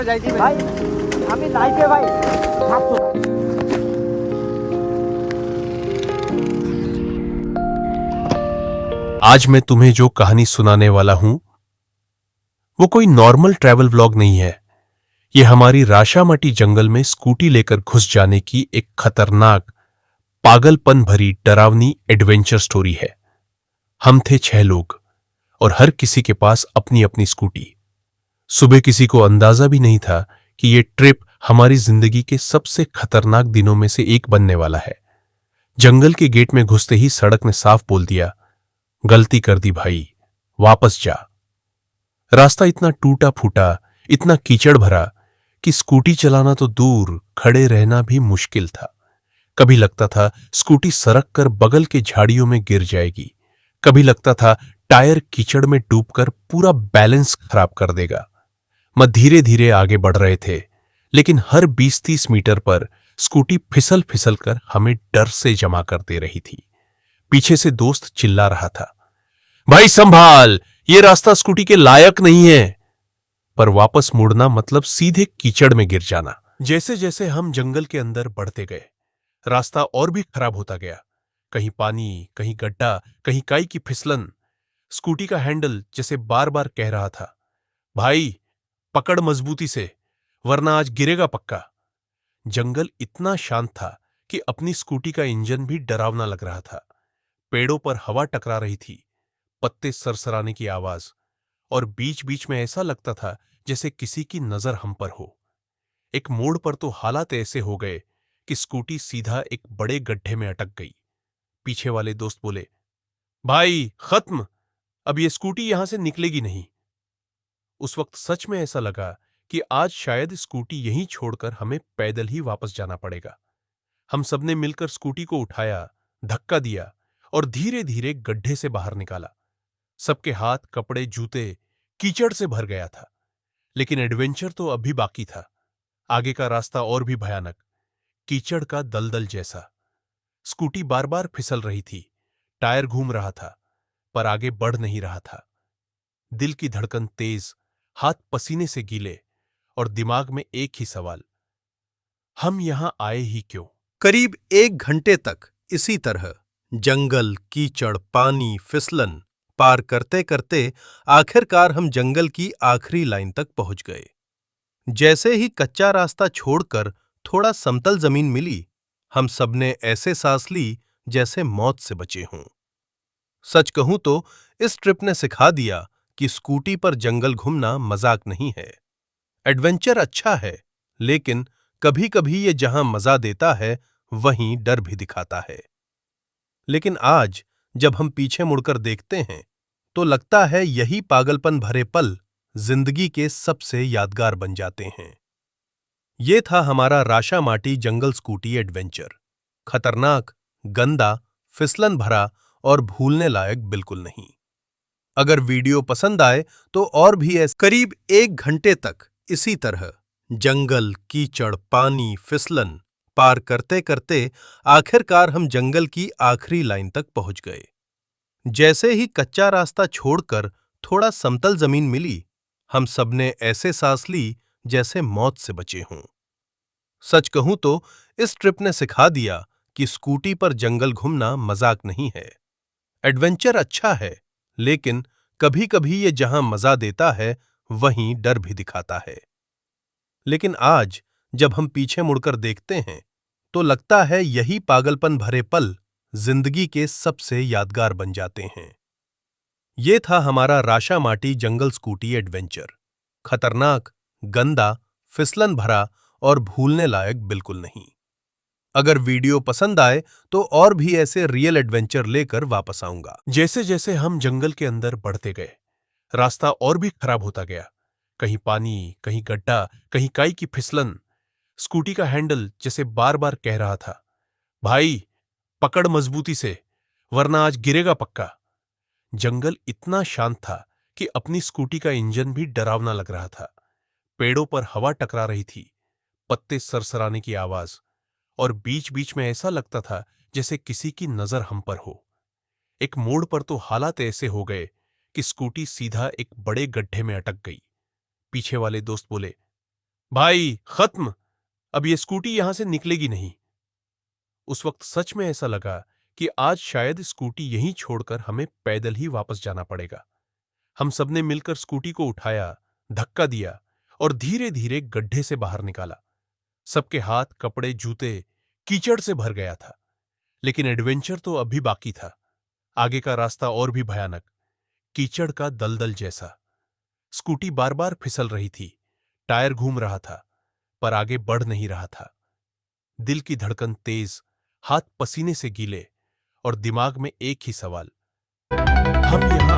ভাই আমি লাইফে ভাই ভাবছো না। आज मैं तुम्हें जो कहानी सुनाने वाला हूं वो कोई नॉर्मल ट्रैवल व्लॉग नहीं है। ये हमारी राशामाटी जंगल में स्कूटी लेकर घुस जाने की एक खतरनाक, पागलपन भरी डरावनी एडवेंचर स्टोरी है। हम थे 6 लोग और हर किसी के पास अपनी अपनी स्कूटी। सुबह किसी को अंदाजा भी नहीं था कि ये ट्रिप हमारी जिंदगी के सबसे खतरनाक दिनों में से एक बनने वाला है। जंगल के गेट में घुसते ही सड़क ने साफ बोल दिया, गलती कर दी भाई, वापस जा। रास्ता इतना टूटा फूटा, इतना कीचड़ भरा कि स्कूटी चलाना तो दूर, खड़े रहना भी मुश्किल था। कभी लगता था स्कूटी सरक कर बगल के झाड़ियों में गिर जाएगी, कभी लगता था टायर कीचड़ में डूबकर पूरा बैलेंस खराब कर देगा। मैं धीरे धीरे आगे बढ़ रहे थे, लेकिन हर 20-30 मीटर पर स्कूटी फिसल फिसल कर हमें डर से जमा कर दे रही थी। पीछे से दोस्त चिल्ला रहा था, भाई संभाल, ये रास्ता स्कूटी के लायक नहीं है। पर वापस मुड़ना मतलब सीधे कीचड़ में गिर जाना। जैसे जैसे हम जंगल के अंदर बढ़ते गए, रास्ता और भी खराब होता गया। कहीं पानी, कहीं गड्ढा, कहीं काई की फिसलन। स्कूटी का हैंडल जैसे बार बार कह रहा था, भाई पकड़ मजबूती से, वरना आज गिरेगा पक्का। जंगल इतना शांत था कि अपनी स्कूटी का इंजन भी डरावना लग रहा था। पेड़ों पर हवा टकरा रही थी, पत्ते सरसराने की आवाज, और बीच बीच में ऐसा लगता था जैसे किसी की नजर हम पर हो। एक मोड़ पर तो हालात ऐसे हो गए कि स्कूटी सीधा एक बड़े गड्ढे में अटक गई। पीछे वाले दोस्त बोले, भाई खत्म, अब ये स्कूटी यहां से निकलेगी नहीं। उस वक्त सच में ऐसा लगा कि आज शायद स्कूटी यहीं छोड़कर हमें पैदल ही वापस जाना पड़ेगा। हम सबने मिलकर स्कूटी को उठाया, धक्का दिया और धीरे धीरे गड्ढे से बाहर निकाला। सबके हाथ, कपड़े, जूते कीचड़ से भर गया था। लेकिन एडवेंचर तो अभी बाकी था। आगे का रास्ता और भी भयानक, कीचड़ का दलदल जैसा। स्कूटी बार बार फिसल रही थी, टायर घूम रहा था, पर आगे बढ़ नहीं रहा था। दिल की धड़कन तेज, हाथ पसीने से गीले, और दिमाग में एक ही सवाल, हम यहां आए ही क्यों? करीब 1 घंटे तक इसी तरह जंगल, कीचड़, पानी, फिसलन पार करते करते आखिरकार हम जंगल की आखिरी लाइन तक पहुंच गए। जैसे ही कच्चा रास्ता छोड़कर थोड़ा समतल जमीन मिली, हम सबने ऐसे सांस ली जैसे मौत से बचे हों। सच कहूं तो इस ट्रिप ने सिखा दिया कि स्कूटी पर जंगल घूमना मजाक नहीं है। एडवेंचर अच्छा है, लेकिन कभी-कभी ये जहां मजा देता है, वहीं डर भी दिखाता है। लेकिन आज जब हम पीछे मुड़कर देखते हैं, तो लगता है यही पागलपन भरे पल जिंदगी के सबसे यादगार बन जाते हैं। ये था हमारा राशामाटी जंगल स्कूटी एडवेंचर। खतरनाक, गंदा, फिसलन भरा और भूलने लायक बिल्कुल नहीं। अगर वीडियो पसंद आए तो और भी ऐसे करीब 1 घंटे तक इसी तरह जंगल, कीचड़, पानी, फिसलन पार करते करते आखिरकार हम जंगल की आखिरी लाइन तक पहुंच गए। जैसे ही कच्चा रास्ता छोड़कर थोड़ा समतल जमीन मिली, हम सबने ऐसे सांस ली जैसे मौत से बचे हों। सच कहूं तो इस ट्रिप ने सिखा दिया कि स्कूटी पर जंगल घूमना मजाक नहीं है। एडवेंचर अच्छा है, लेकिन कभी-कभी ये जहां मजा देता है, वहीं डर भी दिखाता है। लेकिन आज जब हम पीछे मुड़कर देखते हैं, तो लगता है यही पागलपन भरे पल जिंदगी के सबसे यादगार बन जाते हैं। ये था हमारा राशामाटी जंगल स्कूटी एडवेंचर। खतरनाक, गंदा, फिसलन भरा और भूलने लायक बिल्कुल नहीं। अगर वीडियो पसंद आए तो और भी ऐसे रियल एडवेंचर लेकर वापस आऊंगा। जैसे जैसे हम जंगल के अंदर बढ़ते गए, रास्ता और भी खराब होता गया। कहीं पानी, कहीं गड्ढा, कहीं काई की फिसलन। स्कूटी का हैंडल जैसे बार बार कह रहा था, भाई पकड़ मजबूती से, वरना आज गिरेगा पक्का। जंगल इतना शांत था कि अपनी स्कूटी का इंजन भी डरावना लग रहा था। पेड़ों पर हवा टकरा रही थी, पत्ते सरसराने की आवाज, और बीच बीच में ऐसा लगता था जैसे किसी की नजर हम पर हो। एक मोड़ पर तो हालात ऐसे हो गए कि स्कूटी सीधा एक बड़े गड्ढे में अटक गई। पीछे वाले दोस्त बोले, भाई खत्म, अब ये स्कूटी यहां से निकलेगी नहीं। उस वक्त सच में ऐसा लगा कि आज शायद स्कूटी यहीं छोड़कर हमें पैदल ही वापस जाना पड़ेगा। हम सबने मिलकर स्कूटी को उठाया, धक्का दिया और धीरे धीरे गड्ढे से बाहर निकाला। सबके हाथ, कपड़े, जूते कीचड़ से भर गया था, लेकिन एडवेंचर तो अभी बाकी था। आगे का रास्ता और भी भयानक, कीचड़ का दलदल जैसा। स्कूटी बार बार फिसल रही थी, टायर घूम रहा था, पर आगे बढ़ नहीं रहा था। दिल की धड़कन तेज, हाथ पसीने से गीले और दिमाग में एक ही सवाल, हम यहां